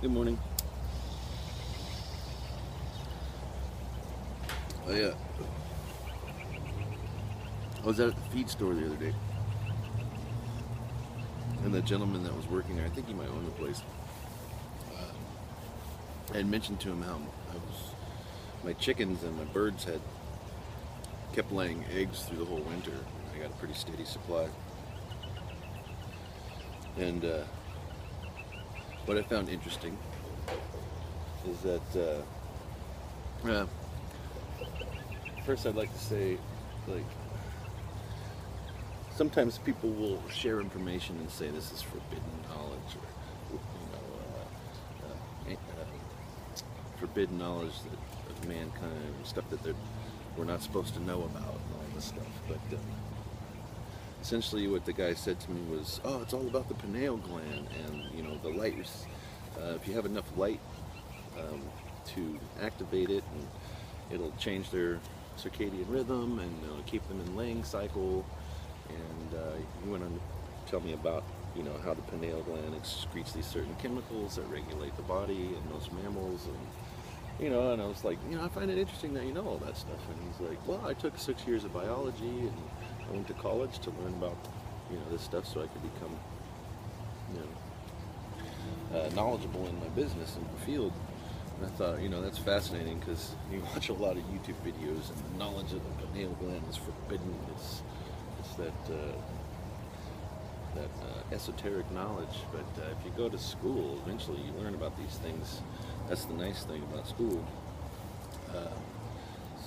Good morning. I was out at the feed store the other day, and the gentleman that was working there, I think he might own the place, I had mentioned to him how my chickens and my birds had kept laying eggs through the whole winter. I got a pretty steady supply. And what I found interesting is that first I'd like to say, like, sometimes people will share information and say this is forbidden knowledge, or forbidden knowledge of mankind, stuff that we're not supposed to know about, and all this stuff. But essentially, what the guy said to me was, "Oh, it's all about the pineal gland, and the light. If you have enough light to activate it, and it'll change their circadian rhythm, and keep them in laying cycle." And he went on to tell me about how the pineal gland excretes these certain chemicals that regulate the body in most mammals, and and I was like, I find it interesting that you know all that stuff. And he's like, well, I took 6 years of biology, and I went to college to learn about this stuff so I could become knowledgeable in my business and field. And I thought, that's fascinating, because you watch a lot of YouTube videos, and the knowledge of the pineal gland is forbidden. It's that esoteric knowledge. But if you go to school, eventually you learn about these things. That's the nice thing about school.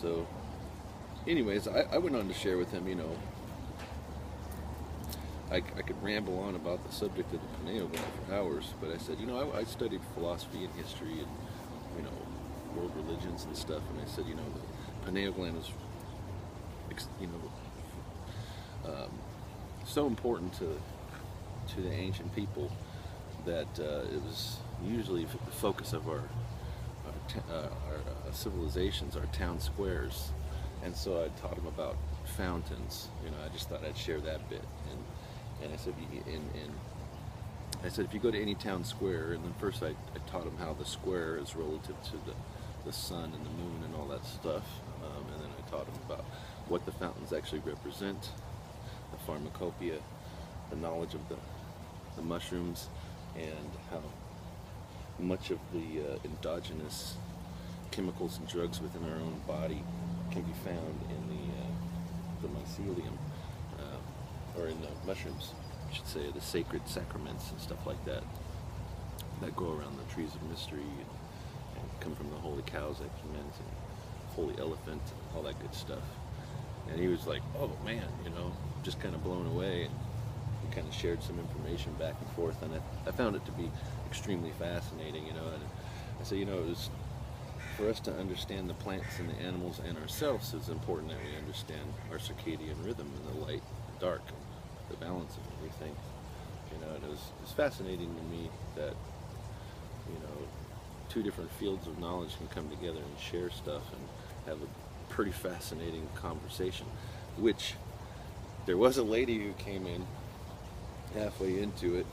So anyways, I went on to share with him, I could ramble on about the subject of the pineal gland for hours, but I said, I studied philosophy and history and world religions and stuff, and I said, the pineal gland is so important to the ancient people that it was usually the focus of our civilizations, our town squares. And so I taught him about fountains. I just thought I'd share that bit. And I said, if you go to any town square, and then first I taught him how the square is relative to the sun and the moon and all that stuff. And then I taught him about what the fountains actually represent, the pharmacopoeia, the knowledge of the mushrooms, and how much of the endogenous chemicals and drugs within our own body can be found in the mycelium, or in the mushrooms, I should say, the sacred sacraments and stuff like that go around the trees of mystery, and come from the holy cows that came in, and holy elephant, and all that good stuff. And he was like, oh man, just kind of blown away, and we kind of shared some information back and forth, and I found it to be extremely fascinating, and I said, it was, for us to understand the plants and the animals and ourselves, it's important that we understand our circadian rhythm and the light, the dark, the balance of everything. And it was fascinating to me that two different fields of knowledge can come together and share stuff and have a pretty fascinating conversation. Which there was a lady who came in halfway into it,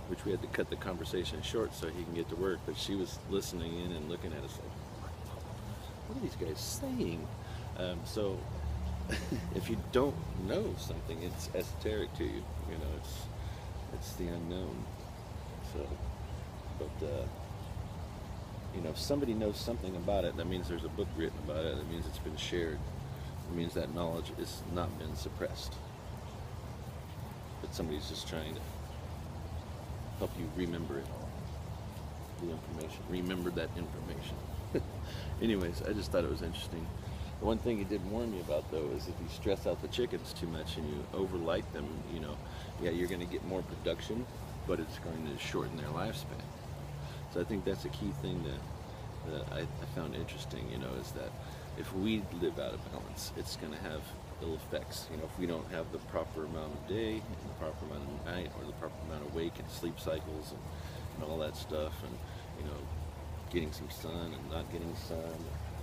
which we had to cut the conversation short so he can get to work, but she was listening in and looking at us like, what are these guys saying? So if you don't know something, it's esoteric to you. It's the unknown. So, but if somebody knows something about it, that means there's a book written about it. That means it's been shared. It means that knowledge has not been suppressed. But somebody's just trying to help you remember it all. The information. Remember that information. Anyways, I just thought it was interesting. The one thing he did warn me about, though, is if you stress out the chickens too much and you overlight them, you're going to get more production, but it's going to shorten their lifespan. So I think that's a key thing that I found interesting, is that if we live out of balance, it's going to have ill effects. If we don't have the proper amount of day and the proper amount of night, or the proper amount of wake and sleep cycles, and all that stuff, and getting some sun and not getting sun,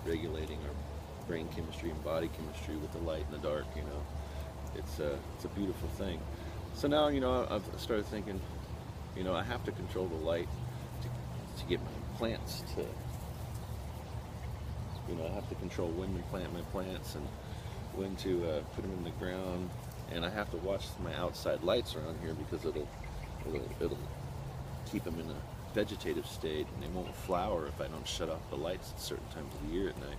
regulating our brain chemistry and body chemistry with the light and the dark, it's a beautiful thing. So now, I've started thinking, I have to control the light to to get my plants to, I have to control when to plant my plants and when to put them in the ground, and I have to watch my outside lights around here because it'll keep them in a vegetative state, and they won't flower if I don't shut off the lights at certain times of the year at night.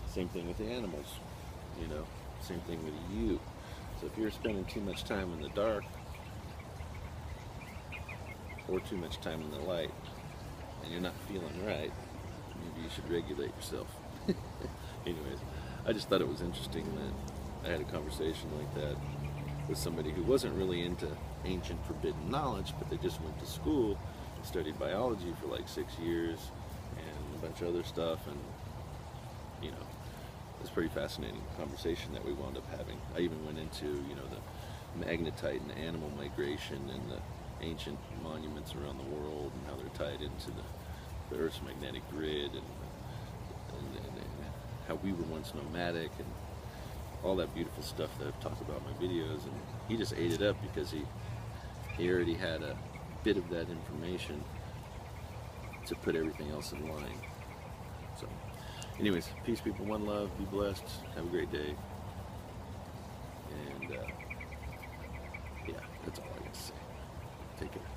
Same thing with the animals, same thing with you. So if you're spending too much time in the dark or too much time in the light and you're not feeling right, maybe you should regulate yourself. Anyways, I just thought it was interesting that I had a conversation like that with somebody who wasn't really into ancient forbidden knowledge, but they just went to school and studied biology for like 6 years and a bunch of other stuff, and it's a pretty fascinating conversation that we wound up having. I even went into the magnetite and animal migration and the ancient monuments around the world and how they're tied into the Earth's magnetic grid, and how we were once nomadic, and all that beautiful stuff that I've talked about in my videos. And he just ate it up because he already had a bit of that information to put everything else in line. So anyways, peace, people, one love, be blessed, have a great day, and yeah, that's all I got to say. Take care.